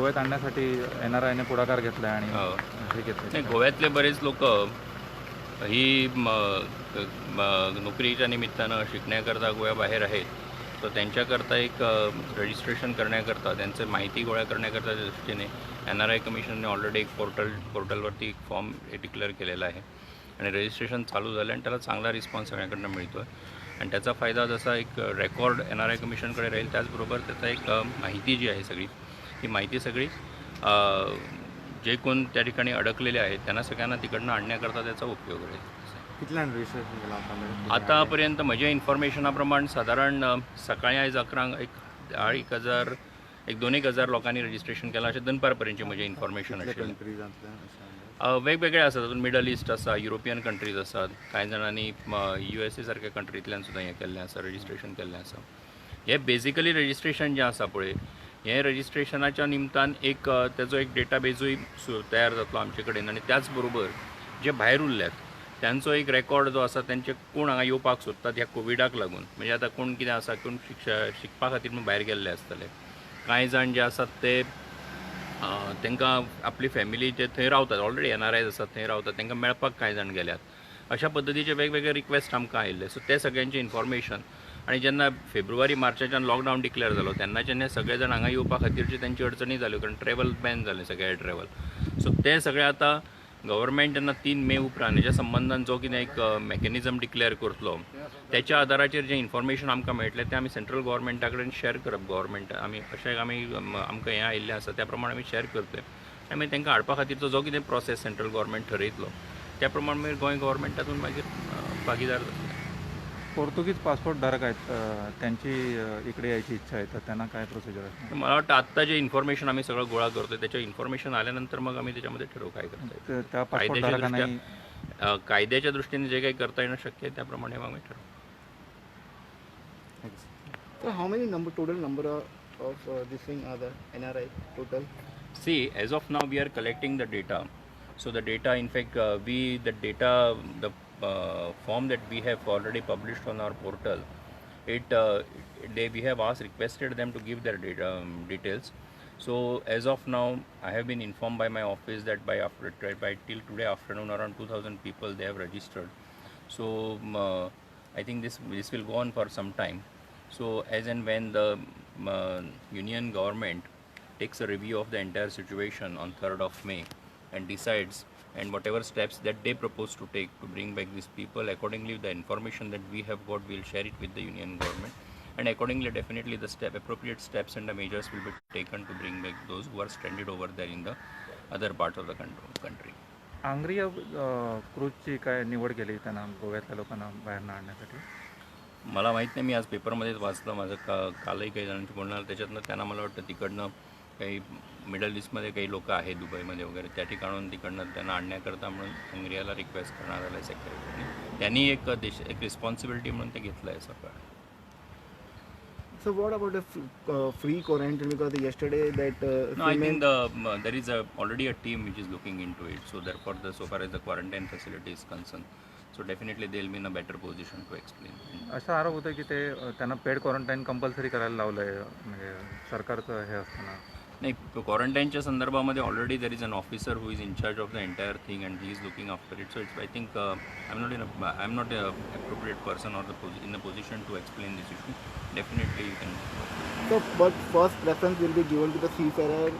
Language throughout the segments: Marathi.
गोव्यात आणण्यासाठी NRIने पुढाकार घेतला आणि हे घेतलं. नाही, गोव्यातले बरेच लोक ही नोकरीच्या निमित्तानं शिकण्याकरता गोव्याबाहेर आहेत. तर त्यांच्याकरता एक रजिस्ट्रेशन करण्याकरता, त्यांचं माहिती गोळा करण्याकरता दृष्टीने NRI कमिशनने ऑलरेडी एक पोर्टलवरती एक फॉर्म डिक्लेअर केलेला आहे आणि रजिस्ट्रेशन चालू झालं आणि त्याला चांगला रिस्पॉन्स सगळ्याकडनं मिळतो आहे आणि त्याचा फायदा जसा एक रेकॉर्ड NRI कमिशनकडे राहील, त्याचबरोबर त्याचा एक माहिती जी आहे सगळी, ही माहिती सगळी जे कोण त्या ठिकाणी अडकलेले आहेत त्यांना सगळ्यांना तिकडनं आणण्याकरता त्याचा उपयोग राहील. कितल्या रजिस्ट्रेशन केलं आतापर्यंत माझ्या इन्फॉर्मेशनाप्रमाणे साधारण सकाळी आज 11,000 एक 2,000 लोकांनी रजिस्ट्रेशन केलं अशें दनपारपर्यंतची म्हजें इन्फॉर्मेशन आशिल्लें. वेगवेगळे आसात, तातूंत मिडल ईस्ट आसा, युरोपियन कंट्रीज आसात, कांय जाणांनी USA सारक्या कंट्रींतल्यान सुद्दां हें केल्लें आसा, रजिस्ट्रेशन केल्लें आसा. हें बेजिकली रजिस्ट्रेशन जें आसा पळय, हे रजिस्ट्रेशनाच्या निमतान एक तेजो एक डेटाबेजूय तयार जातलो आमचे कडेन आनी त्याच बरोबर जे भायर उरल्यात त्यांचो एक रेकॉर्ड जो आसा, त्यांचे कोण हांगा येवपाक सोदतात ह्या कोविडाक लागून, म्हणजे आतां कोण कितें आसा, कोण शिकपा खातीर म्हूण भायर गेल्ले आसतले, कांय जाण जे आसात ते तांकां आपली फॅमिली जे थंय रावतात, ऑलरेडी NRIज आसात थंय रावतात, तांकां मेळपाक कांय जाण गेल्यात. अशा पद्दतीचे वेगवेगळे रिक्वेस्ट आमकां आयिल्ले. सो ते सगळ्यांचें इन्फॉर्मेशन आणि जेन्ना फेब्रुवारी मार्चाच्यान लॉकडावन डिक्लेअर जालो तेन्नाच्यान सगळे जाण हांगा येवपा खातीरचे तेंची अडचणी जाल्यो, कारण ट्रॅव्हल बॅन जालें, सगळे ट्रॅव्हल. सो ते सगळे आतां गव्हर्मेंट जेन्ना 3 मे उपरांत हेच्या संबंधान जो कितें एक मॅकॅनिझम डिक्लेअर करतलो, त्याच्या आदाराचेर जें इन्फॉर्मेशन आमकां मेळटलें तें आमी सेंट्रल गव्हर्मेंटा कडेन शेअर करप. गव्हर्मेंट अशें आमकां हें आयिल्लें आसा त्या प्रमाणे आमी शेअर करतले आनी मागीर तांकां हाडपा खातीरचो जो कितें प्रोसेस सेंट्रल गव्हर्मेंट ठरयतलो त्या प्रमाणे मागीर गोंय गव्हर्मेंट तातूंत मागीर भागीदार जातलें. पोर्तुगीज पासपोर्ट धारक आहेत, त्यांची इकडे यायची इच्छा आहे, तर त्यांना काय प्रोसिजर आहे? मला वाटतं आत्ता जे इन्फॉर्मेशन आम्ही सगळं गोळा करतो त्याच्या इन्फॉर्मेशन आल्यानंतर मग आम्ही त्याच्यामध्ये ठरवू काय करता येईल. त्या पासपोर्ट धारकांना कायद्याच्या दृष्टीने जे काही करता येणं शक्य आहे त्याप्रमाणे मग आम्ही ठरवू. So how many total number of this thing are the NRI total? See, as of now we are collecting the data. So the data, in fact, the form that we have already published on our portal, we have requested them to give their data details. So as of now, I have been informed by my office that by till today afternoon around 2,000 people they have registered. So I think this will go on for some time. So as and when the union government takes a review of the entire situation on 3rd of May and decides, and whatever steps that they propose to take to bring back these people, accordingly the information that we have got, we'll share it with the union government, and accordingly definitely the appropriate steps and the measures will be taken to bring back those who are stranded over there in the other parts of the country. आंग्रीय क्रूजची काय निवड केली त्यांना गोव्यातल्या लोकांना बाहेर आणण्यासाठी? मला माहीत नाही, मी आज पेपरमध्येच वाचलं, माझं कालही काही जणांची बोलणं आलं, त्याच्यातनं त्यांना मला वाटतं तिकडनं काही मिडल ईस्टमध्ये काही लोक आहेत, दुबईमध्ये वगैरे, त्या ठिकाणून तिकडनं त्यांना आणण्याकरता म्हणून हंगेरियाला रिक्वेस्ट करण्यात आलं आहे सेक्रेटरीने. त्यांनी एक रिस्पॉन्सिबिलिटी म्हणून ते घेतलं आहे सगळं. So what about the free quarantine? Because yesterday that no, I think there is already a team which is looking into it. So therefore, so far as the quarantine facility is concerned, so definitely they will be in a better position to explain. असा आरोप होता की ते त्यांना पेड क्वारंटाईन कंपल्सरी करायला लावलं आहे, म्हणजे सरकारचं हे असताना. नाही, क्वारंटाईनच्या संदर्भामध्ये already there is an officer who is in charge of the entire thing and he is looking after it. So it's I think I am not appropriate person or in a position to explain this issue. Definitely you can. So but first preference will be given to the seafarer,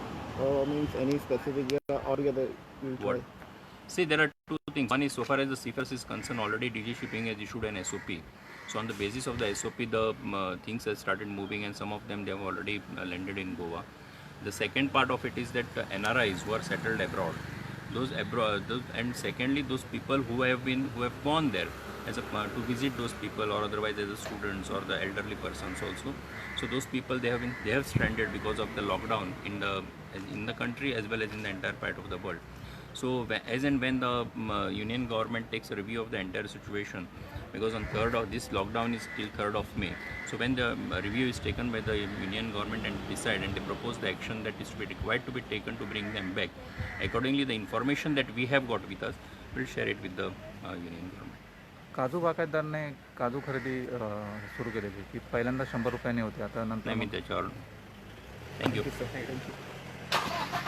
means any specific or the what? See, there are two things. One is, so far as the seafarers is concerned, already DG Shipping has issued an SOP. So on the basis of the SOP, the things have started moving, and some of them they have already landed in Goa. The second part of it is that NRIs who are settled abroad, and secondly those people who have gone there as to visit those people, or otherwise as the students or the elderly persons also. So those people they have stranded because of the lockdown in the country as well as in the entire part of the world. So as and when the union government takes a review of the entire situation, because on 3rd of this lockdown is till 3rd of May. So when the review is taken by the union government and decide and they propose the action that is to be required to be taken to bring them back, accordingly the information that we have got with us, we'll share it with the union government. काजू बागायतदारने काजू खरेदी सुरू केलेली की पहिल्यांदा 100 रुपयांनी होती, आता नंतर नाही, मी त्याच्यावर थँक्यू. Thank you.